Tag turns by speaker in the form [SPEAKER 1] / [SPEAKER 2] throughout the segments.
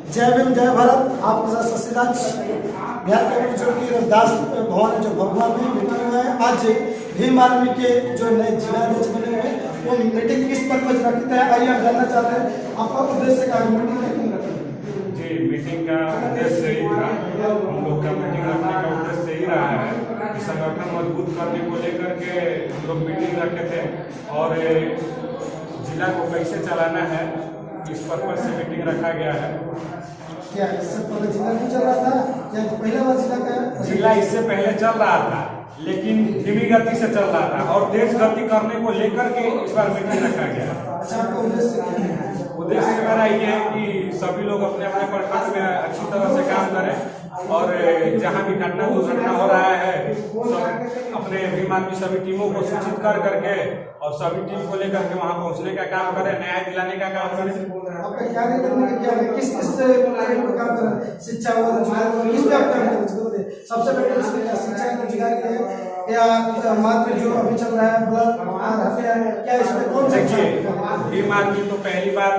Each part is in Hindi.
[SPEAKER 1] जय भीम जय भारत। आपके साथ सस्यराज बिहार के जो कि रविदास भवन है जो भगवा में मीटिंग हुआ है। आज भीम आर्मी के जो नए जिलाध्यक्ष बने हुए हैं वो मीटिंग किस पर्पज रखते हैं, आइए हम जानना चाहते हैं आपका उद्देश्य क्या है मीटिंग रखने का।
[SPEAKER 2] जी, मीटिंग का उद्देश्य यही था, हम लोग का मीटिंग रखने का उद्देश्य यही रहा है कि संगठन मजबूत करने को लेकर के हम लोग मीटिंग रखे थे और जिला को कैसे चलाना है इस पर्पज से मीटिंग रखा गया है।
[SPEAKER 1] क्या इससे पहले जिला नहीं चल रहा था या पहला बार जिला का? जिला
[SPEAKER 2] इससे पहले चल रहा था लेकिन धीमी गति से चल रहा था और तेज गति करने को लेकर के इस बार मीटिंग रखा गया।
[SPEAKER 1] अच्छा, आपका
[SPEAKER 2] उद्देश्य मेरा ये है कि सभी लोग अपने अपने प्रखंड में अच्छी तरह से काम करें और जहाँ भी घटना दुर्घटना हो रहा है सब अपने भीम आर्मी सभी टीमों को सूचित कर करके और सभी टीम को लेकर के वहाँ पहुँचने का काम करें, न्याय दिलाने का काम करें।
[SPEAKER 1] आपका क्या करने का क्या है, किस काम करें, शिक्षा और रोजगार किस पे आप काम करें? सबसे पहले इसमें क्या शिक्षा और रोजगार है या मात्र जो अभी चल रहा है ब्लड क्या इसमें कौन सा?
[SPEAKER 2] भीम आर्मी तो पहली बार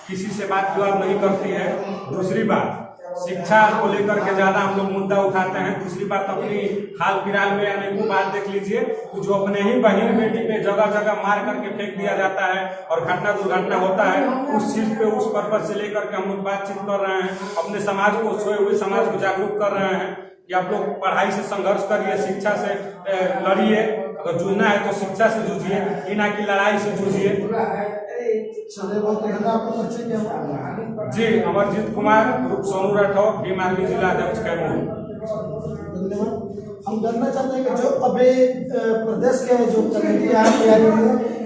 [SPEAKER 2] किसी से बात जवाब नहीं करती है। दूसरी बात शिक्षा को लेकर के ज्यादा हम लोग मुद्दा उठाते हैं। तीसरी बात अपनी हाल फिलहाल में अनेकों बात देख लीजिए जो अपने ही बहन बेटी पे जगह जगह मार करके फेंक दिया जाता है और घटना दुर्घटना होता है। उस चीज पे उस पर्पज से लेकर के हम लोग बातचीत कर रहे हैं, अपने समाज को सोए हुए समाज को जागरूक कर रहे हैं कि आप लोग पढ़ाई से संघर्ष करिए, शिक्षा से लड़िए, अगर जूझना है तो शिक्षा से जूझिए, ये ना कि लड़ाई से जूझिए। जी, अमरजीत कुमार ग्रुप सोनू राठौर, भीम आर्मी जिला अध्यक्ष कैमूर।
[SPEAKER 1] धन्यवाद। हम जानना चाहते हैं कि जो अभी प्रदेश के जो कमेटी है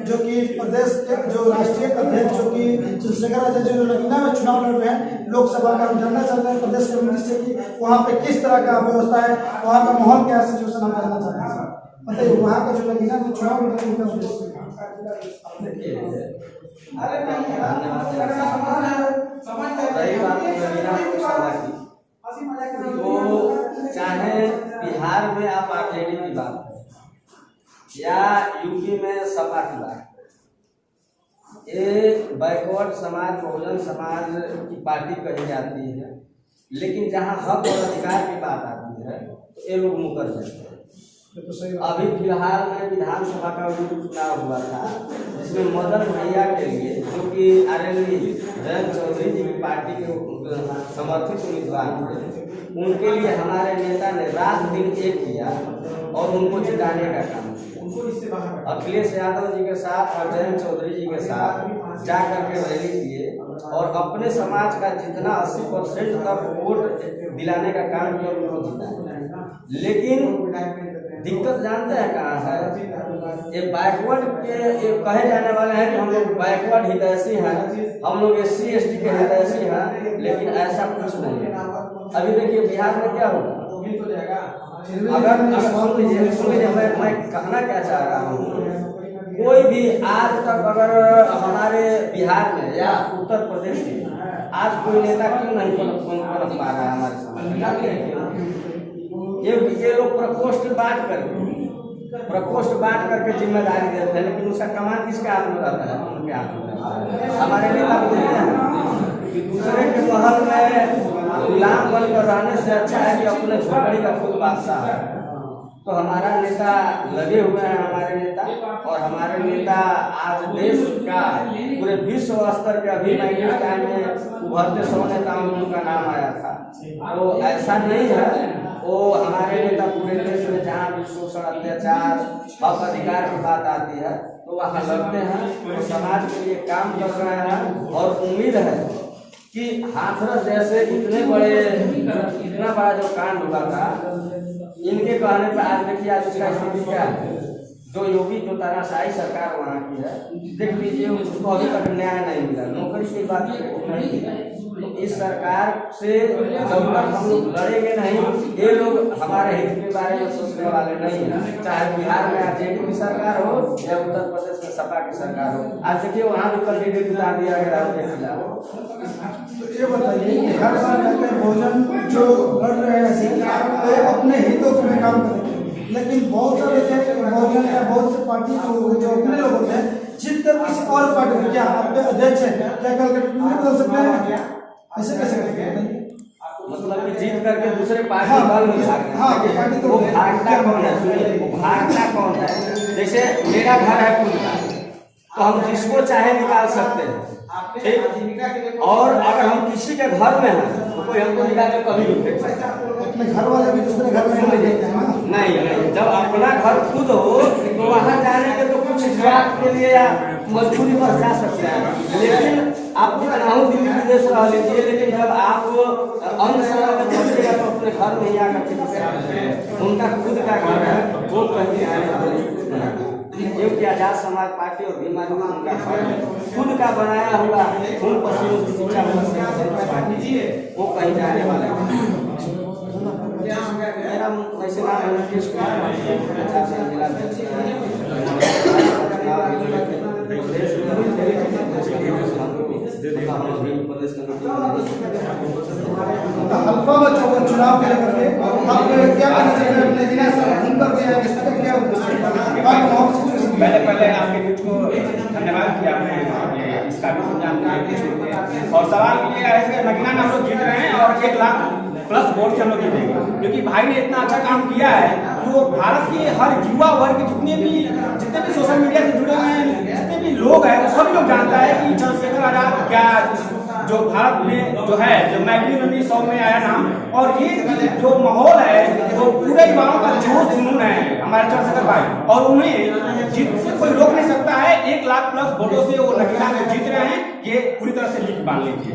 [SPEAKER 1] जो कि प्रदेश के जो राष्ट्रीय अध्यक्ष जो कि चंद्रशेखर आजाद जो नगीना में चुनाव लड़ रहे हैं लोकसभा का, हम जानना चाहते हैं प्रदेश कमेटी से कि वहाँ पे किस तरह का व्यवस्था है, वहाँ का माहौल क्या सिचुएशन हम जानना चाहते हैं। मतलब वहाँ का जो नगीना में चुनाव लड़ रहे हैं उनका उद्देश्य
[SPEAKER 3] तो चाहे बिहार में आप आरजेडी की बात करें या यूपी में सपा की बात करें, ये बैकवर्ड समाज बहुजन समाज की पार्टी कही जाती है, लेकिन जहाँ हक और अधिकार की बात आती है तो ये लोग मुकर जाते हैं। अभी फिलहाल में विधानसभा का चुनाव हुआ था जिसमें मदन भैया के लिए जो कि आरएलडी जयंत चौधरी जी की पार्टी के समर्थित उम्मीदवार थे, उनके लिए हमारे नेता ने रात दिन एक किया और उनको जिताने का काम किया। अखिलेश यादव जी के साथ और जयंत चौधरी जी के साथ जा करके रैली किए और अपने समाज का जितना 80% तक वोट दिलाने का काम किया, उनको जिताया। लेकिन दिक्कत जानते हैं कहाँ है? ये बैकवर्ड के ये कहे जाने वाले हैं कि हम लोग बैकवर्ड हितैषी हैं, हम लोग SC ST के हितैषी हैं, लेकिन ऐसा कुछ नहीं है। अभी देखिए बिहार में क्या होगा, अगर सुन लीजिए मैं कहना क्या चाह रहा हूँ, कोई भी आज तक अगर हमारे बिहार में या उत्तर प्रदेश में आज कोई नेता क्यों नहीं पनप पा रहा है हमारे समाज? ये लोग प्रकोष्ठ बांट करके जिम्मेदारी देते हैं, लेकिन उसका कमान किसके हाथ में रहता है? उनके हाथ में रहता है। हमारे नेता बोलते हैं कि दूसरे के महल में गुलाम बनकर रहने से अच्छा है कि अपने झोपड़ी का खुद बादशाह है। तो हमारा नेता लगे हुए हैं, हमारे नेता और हमारे नेता आज देश का पूरे विश्व स्तर के अभी टाइम में उभरते 100 नेताओं में उनका नाम आया था। तो ऐसा नहीं है, वो हमारे नेता पूरे देश में जहाँ भी शोषण अत्याचार हक अधिकार की बात आती है तो वहाँ लड़ते हैं, तो समाज के लिए काम कर रहे हैं। और उम्मीद है कि हाथरस जैसे इतना बड़ा जो कांड हुआ था, इनके कहने पर आज देखिए आज उसका स्थिति क्या है। जो योगी जो तानाशाही सरकार वहाँ की है, देख लीजिए उसको अभी तक न्याय नहीं मिला, नौकरी की बात नहीं है। तो इस सरकार से जब तक हम लोग लड़ेंगे नहीं, ये लोग हमारे हित के बारे में सोचने वाले नहीं है। चाहे बिहार में आरजेडी की सरकार हो या उत्तर प्रदेश में सपा की सरकार हो। आज देखिए वहाँ भी कैंडिडेट उतार दिया गया उनके खिलाफ।
[SPEAKER 1] ये बताइए हर साल बहुजन जो लड़ रहे हैं अपने हितों में काम करेंगे, लेकिन बहुत सारे बहुजन या बहुत से पार्टी जो अपने लोग होते हैं जीत कर किसी और पार्टी क्या आपके अध्यक्ष है क्या कल के बदल सकते हैं? ऐसे कैसे करेंगे?
[SPEAKER 3] मतलब कि जीत करके दूसरे पार्टी
[SPEAKER 1] हाँ,
[SPEAKER 3] दल में भागना।
[SPEAKER 1] हाँ, पार्टी तो
[SPEAKER 3] वो भागता कौन है? सुनिए, वो भागता कौन है? जैसे मेरा घर है खुद का, तो हम जिसको चाहे निकाल सकते हैं, ठीक? और अगर हम किसी के घर में हैं तो कोई हमको निकाल के कभी नहीं फेंक सकता।
[SPEAKER 1] अपने घर वाले भी दूसरे घर में ले जाते हैं ना।
[SPEAKER 3] नहीं, जब अपना घर खुद हो तो वहाँ जाने के तो कुछ स्वार्थ के लिए या मजबूरी पर जा सकते हैं, लेकिन आप कितनाहू दिल्ली विदेश रह लीजिए, लेकिन जब आप अन्य समय में पहुंचेगा तो अपने घर में ही आकर के सकते हैं। उनका खुद का घर है, वो कहीं आने वाले क्योंकि आजाद समाज पार्टी और बीमारी में उनका घर है, खुद का बनाया हुआ खून पसीनों की शिक्षा पार्टी, वो कहीं जाने वाला है। मेरा वैसे नाम है मुकेश कुमार, जिला अध्यक्ष
[SPEAKER 1] हल्का में चुनाव के लेकर के आप क्या कहना चाहते हैं? अपने जिला से घूम कर के इसका क्या
[SPEAKER 4] पहले आपके बीच को धन्यवाद कि आपने इसका भी समझा और सवाल ये है कि नगीना में हम लोग जीत रहे हैं और 1 लाख प्लस वोट से हम लोग जीतेंगे, क्योंकि भाई ने इतना अच्छा काम किया है कि वो भारत के हर युवा वर्ग के जितने भी सोशल मीडिया से जुड़े हुए हैं, जितने भी लोग हैं, वो सभी लोग जानता है कि चंद्रशेखर आजाद क्या जो भारत में जो है जो 1900 में आया नाम, और ये जो माहौल है वो पूरे युवाओं का जोश जुनून है हमारे चंद्रशेखर भाई, और उन्हें जीत से कोई रोक नहीं सकता है। 1 लाख प्लस वोटों से वो नगीना में जीत रहे हैं, ये पूरी तरह से लीक बांध लीजिए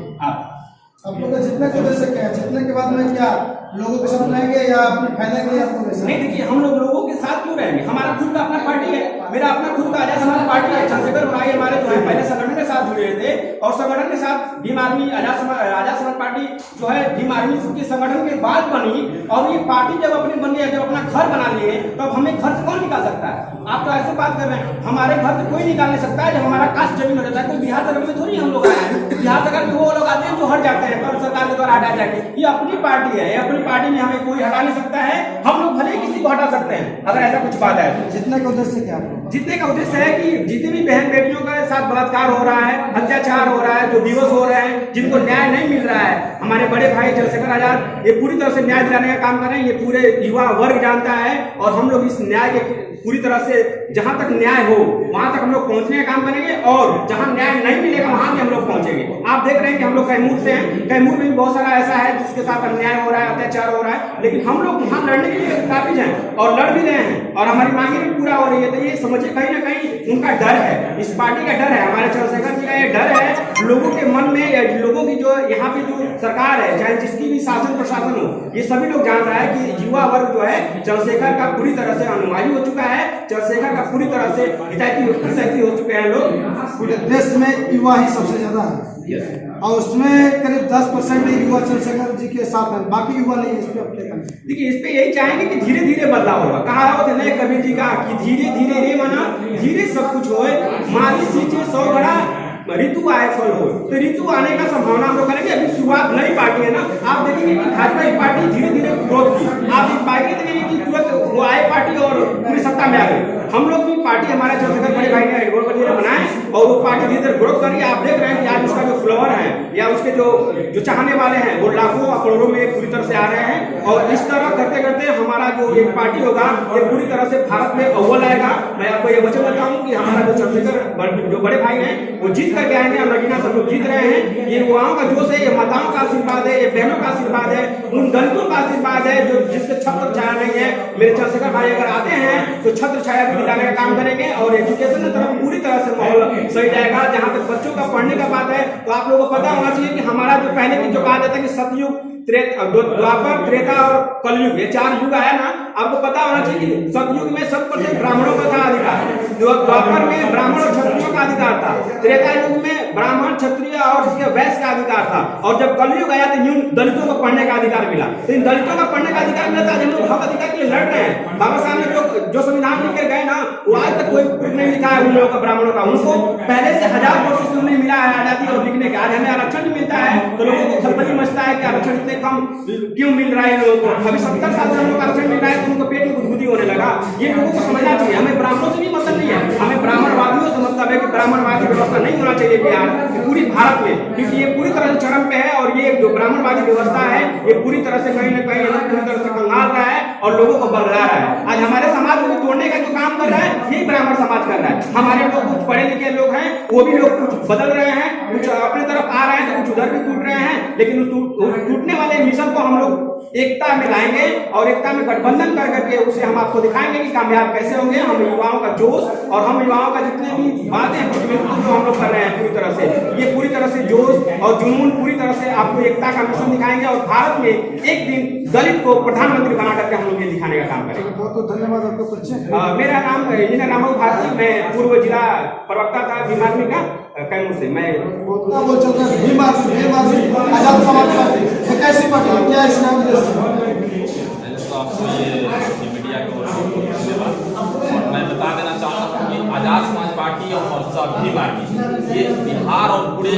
[SPEAKER 4] आप
[SPEAKER 1] लोग जितने को दे सकते हैं, जितने के बाद में क्या लोगों के साथ रहेंगे या अपने फायदे के लिए आपको दे सकते हैं?
[SPEAKER 4] नहीं, देखिए हम लोगों के साथ क्यों रहेंगे, हमारा खुद का अपना पार्टी है, मेरा अपना खुद का आजाद समाज पार्टी है। चंद्रशेखर भाई हमारे जो है पहले संगठन के साथ जुड़े थे और संगठन के साथ भीम आर्मी आजाद समाज पार्टी जो है भीम आर्मी के संगठन के बाद बनी, और ये पार्टी जब अपनी बन गई, जब अपना घर बना लिए, तो अब हमें घर से कौन निकाल सकता है? आप तो ऐसे बात कर रहे हैं, हमारे घर से कोई निकाल नहीं सकता है। जब हमारा कास्ट जमीन हो जाता है, कोई बिहार सरकार में थोड़ी हम लोग आए हैं, बिहार सरकार में वो लोग आते हैं जो हट जाते हैं पर सरकार के द्वारा हटा जाके। ये अपनी पार्टी है, अपनी पार्टी में हमें कोई हटा नहीं सकता है, हम लोग भले ही किसी को हटा सकते हैं अगर ऐसा कुछ बात है।
[SPEAKER 1] जितने का उद्देश्य क्या है?
[SPEAKER 4] जीतने का उद्देश्य है कि जितनी भी बहन बेटियों के साथ बलात्कार हो रहा है, अत्याचार हो रहा है, जो दिवस हो रहे हैं, जिनको न्याय नहीं मिल रहा है, हमारे बड़े भाई चंद्रशेखर आजाद ये पूरी तरह से न्याय दिलाने का काम कर रहे हैं। ये पूरे युवा वर्ग जानता है और हम लोग इस न्याय के पूरी तरह से जहां तक न्याय हो वहां तक हम लोग पहुंचने का काम करेंगे, और जहां न्याय नहीं मिलेगा वहां भी हम लोग पहुंचेंगे। आप देख रहे हैं कि हम लोग कैमूर से हैं, कैमूर में भी बहुत सारा ऐसा है जिसके साथ अन्याय हो रहा है, अत्याचार हो रहा है, लेकिन हम लोग वहां लड़ने के लिए काबिज हैं और लड़ भी रहे हैं और हमारी मांगे भी पूरा हो रही है। तो ये समझिए कहीं ना कहीं उनका डर है, इस पार्टी का डर है, हमारे चंद्रशेखर जी का ये डर है लोगों के मन में, या लोगों की जो यहाँ पे जो सरकार है, चाहे जिसकी भी शासन प्रशासन हो, ये सभी लोग जान रहा है कि युवा वर्ग जो है चंद्रशेखर का पूरी तरह से अनुयायी हो चुका है, चंद्रशेखर का पूरी तरह से हितैषी हो चुके हैं लोग।
[SPEAKER 1] पूरे देश में युवा ही सबसे ज्यादा है और उसमें करीब 10% युवा चंद्रशेखर जी के साथ है, बाकी युवा नहीं है। इस पे
[SPEAKER 4] देखिए, इस पे यही चाहेंगे कि धीरे धीरे बदलाव होगा। कहा होता है कबीर जी का कि धीरे धीरे रे मना धीरे सब कुछ होए, माली सींचे 100 घड़ा ऋतु आए फल हो। तो ऋतु आने का संभावना हम लोग करेंगे। अभी शुरुआत नई पार्टी है ना, आप देखेंगे कि भाजपा की पार्टी धीरे धीरे ग्रोथ की, आप एक पार्टी देखेंगे कि तुरंत वो आए पार्टी और पूरी सत्ता में आ गई। हम लोग भी पार्टी हमारे चंद्रशेखर बड़े भाई ने एडवोकेट जी ने बनाए और वो पार्टी धीरे धीरे ग्रोथ कर रही है। आप देख रहे हैं कि आज उसका जो फ्लोवर है या उसके जो चाहने वाले हैं वो लाखों करोड़ों में पूरी तरह से आ रहे हैं, और इस तरह करते करते हमारा जो एक पार्टी होगा ये पूरी तरह से भारत में अव्वल आएगा। मैं आपको ये वचन देता हूँ कि हमारा जो चंद्रशेखर जो बड़े भाई हैं वो जीत करके आएंगे, और नगीना सब लोग जीत रहे हैं। ये युवाओं का जोश है, ये माताओं का आशीर्वाद है, ये बहनों का आशीर्वाद है, उन दलितों का आशीर्वाद है जो जिसके छत्र छाया नहीं है। मेरे चंद्रशेखर भाई अगर आते हैं तो छत्र छाया भी दिलाने का काम करेंगे, और एजुकेशन की तरफ पूरी तरह से माहौल सही जाएगा। जहां तक बच्चों का पढ़ने का बात है तो आप लोगों को पता होना चाहिए कि हमारा जो पहले की जो कहा जाता है कि सतयुग, द्वापर, त्रेता और कलयुग, ये 4 युग आया ना। आपको पता होना चाहिए कि सतयुग में 100% ब्राह्मणों का था अधिकार, द्वापर में ब्राह्मण और क्षत्रियों का अधिकार था, त्रेता युग में ब्राह्मण, क्षत्रिय और इसके वैश्य का अधिकार था, और जब कलयुग आया तो दलितों को पढ़ने का अधिकार मिला। तो इन दलितों का पढ़ने का अधिकार मिला था, हम लोग हक अधिकार के लिए लड़ रहे हैं। बाबा साहब ने जो संविधान लिख के गए ना, वो आज तक कोई नहीं लिखा है उन लोगों का, ब्राह्मणों का। उनको पहले से 1000 वर्षों से उन्हें मिला है आजादी और लिखने का। आज हमें आरक्षण मिलता है तो लोगों को खलबली मचता है कि आरक्षण इतने कम क्यों मिल रहा है लोगों को। अभी 70 साल से हम लोग आरक्षण मिल रहा है तो उनको पेट में गुदगुदी होने लगा। ये लोगों को समझना चाहिए। हमें ब्राह्मणों से भी मतलब नहीं है, हमें ब्राह्मणवादियों तो मतलब है कि ब्राह्मणवादी व्यवस्था नहीं होना चाहिए बिहार पूरी भारत में, क्योंकि ये पूरी तरह से चरम पे है और ये जो ब्राह्मणवादी व्यवस्था है ये पूरी तरह से कहीं न कहीं पूरी तरह से कंगाल रहा है और लोगों को बदला रहा है। आज हमारे समाज को तोड़ने का जो काम कर रहा है यही ब्राह्मण समाज कर रहा है। हमारे लोग कुछ पढ़े लिखे लोग हैं, वो भी लोग कुछ बदल रहे हैं, कुछ अपनी तरफ आ रहे हैं तो कुछ उधर भी टूट रहे हैं, लेकिन उस टूटने वाले मिशन को हम लोग एकता में लाएंगे और एकता में गठबंधन कर करके उसे हम आपको दिखाएंगे कि कामयाब कैसे होंगे। हम युवाओं का जोश और हम युवाओं का जितने भी बातें हैं जो हम लोग कर रहे हैं पूरी तरह से, ये पूरी तरह से जोश और जुनून पूरी तरह से आपको एकता का मिशन दिखाएंगे और भारत में एक दिन दलित को प्रधानमंत्री बना करके हम लोग ये दिखाने का काम करेंगे।
[SPEAKER 1] बहुत बहुत धन्यवाद आपको परिचय।
[SPEAKER 4] मेरा नाम इंजीनियर रामू भारती, मैं पूर्व जिला प्रवक्ता था भीम आर्मी का कैमूर से। मैं
[SPEAKER 1] वो चलता है भीम आर्मी आजाद समाज पार्टी, ये कैसी पार्टी है, क्या इसका
[SPEAKER 5] आपको ये मीडिया को धन्यवाद। और मैं बता देना चाहता हूँ कि आजाद समाज पार्टी और भीम आर्मी ये बिहार और पूरे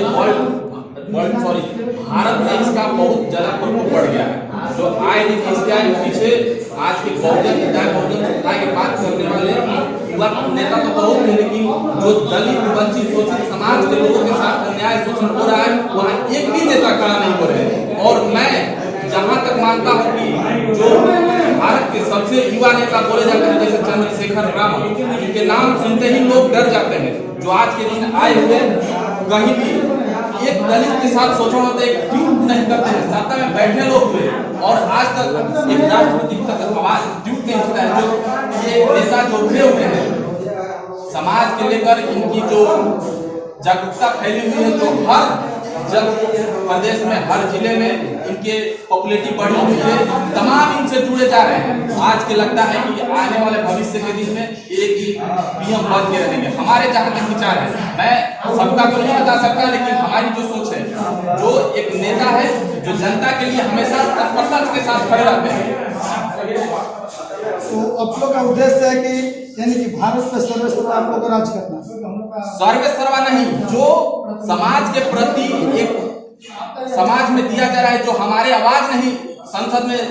[SPEAKER 5] भारत में इसका बहुत ज्यादा प्रभाव पड़ गया है। जो आए दिन इसके पीछे आज के बहुजन समुदाय की बात करने वाले युवा नेता तो बहुत है, लेकिन जो दलित वंचित शोषित समाज के लोगों के साथ अन्याय शोषण हो रहा है वहाँ एक भी नेता खड़ा नहीं हो रहे। और मैं जहाँ तक मानता हूँ कि जो भारत के सबसे युवा नेता बोले जाते हैं जैसे चंद्रशेखर राम, इनके नाम सुनते ही लोग डर जाते हैं, जो आज के दिन आए हुए कहीं भी एक दलित के साथ सोचना होता है, एक ट्वीट नहीं करते हैं। सत्ता में बैठे लोग हुए और आज तक एक राष्ट्रपति तक आवाज ट्वीट नहीं होता है। जो ये नेता जो उठे हुए हैं समाज के लेकर, इनकी जो जागरूकता फैली हुई है, तो हर जब प्रदेश में हर जिले में इनके पॉपुलैरिटी बढ़ी हुई है, तमाम इनसे जुड़े जा रहे हैं। आज के लगता है कि आने वाले भविष्य के दिन में एक ही पीएम बन के रहेंगे। हमारे जहाँ तक विचार है, मैं सबका तो नहीं बता सकता, लेकिन हमारी जो सोच है, जो एक नेता है जो जनता के लिए हमेशा तत्परता के साथ खड़े रहते हैं।
[SPEAKER 1] तो आप लोग का उद्देश्य है कि यानी कि भारत में सर्वस्व आप लोग राज करना,
[SPEAKER 5] सर्वेसर्वा नहीं, जो समाज के प्रति एक समाज में दिया जा रहा है, जो हमारे आवाज नहीं संसद में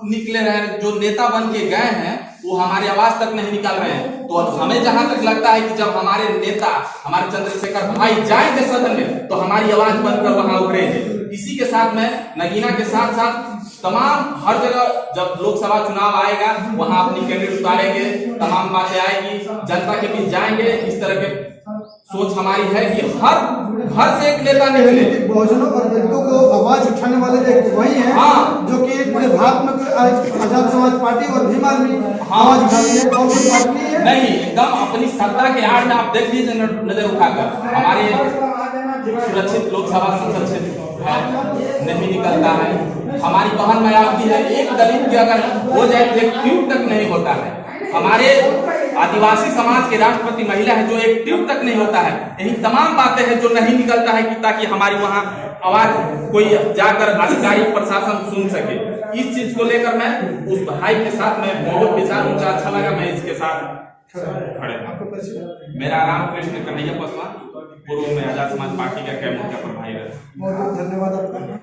[SPEAKER 5] निकले रहे, जो नेता बन के गए हैं वो हमारी आवाज तक नहीं निकाल रहे हैं। तो हमें जहां तक लगता है कि जब हमारे नेता हमारे चंद्रशेखर भाई जाएंगे सदन में तो हमारी आवाज बनकर वहां उभरेंगे। इसी के साथ में नगीना के साथ साथ तमाम हर जगह जब लोकसभा चुनाव आएगा वहां अपनी कैंडिडेट उतारेंगे, तमाम बातें आएगी, जनता के बीच जाएंगे। इस तरह के सोच हमारी है कि हर घर से एक नेता निकले।
[SPEAKER 1] बहुजनों और दलितों को आवाज उठाने वाले एक वही है,
[SPEAKER 5] हाँ।
[SPEAKER 1] जो कि पूरे भारत में आजाद समाज पार्टी और भीम आर्मी आवाज उठा रही है, और कोई पार्टी है
[SPEAKER 5] नहीं। एकदम अपनी सत्ता के आड़ में आप देख लीजिए नजर उठाकर, हमारे सुरक्षित लोकसभा संसद क्षेत्र नहीं निकलता है। हमारी बहन मायावती है, एक दलित की अगर हो जाए तो एक ट्वीट तक नहीं होता है। हमारे आदिवासी समाज के राष्ट्रपति महिला है, जो एक ट्वीट तक नहीं होता है। यही तमाम बातें हैं जो नहीं निकलता है कि ताकि हमारी वहाँ आवाज कोई जाकर अधिकारी प्रशासन सुन सके। इस चीज को लेकर मैं उस भाई के साथ में बहुत विचार मुझे अच्छा लगा, मैं इसके साथ खड़े। मेरा रामकृष्ण कन्हैया पासवान, पूर्व में आजाद समाज पार्टी का कैमूर का प्रभारी रहा।
[SPEAKER 1] बहुत बहुत धन्यवाद आपका।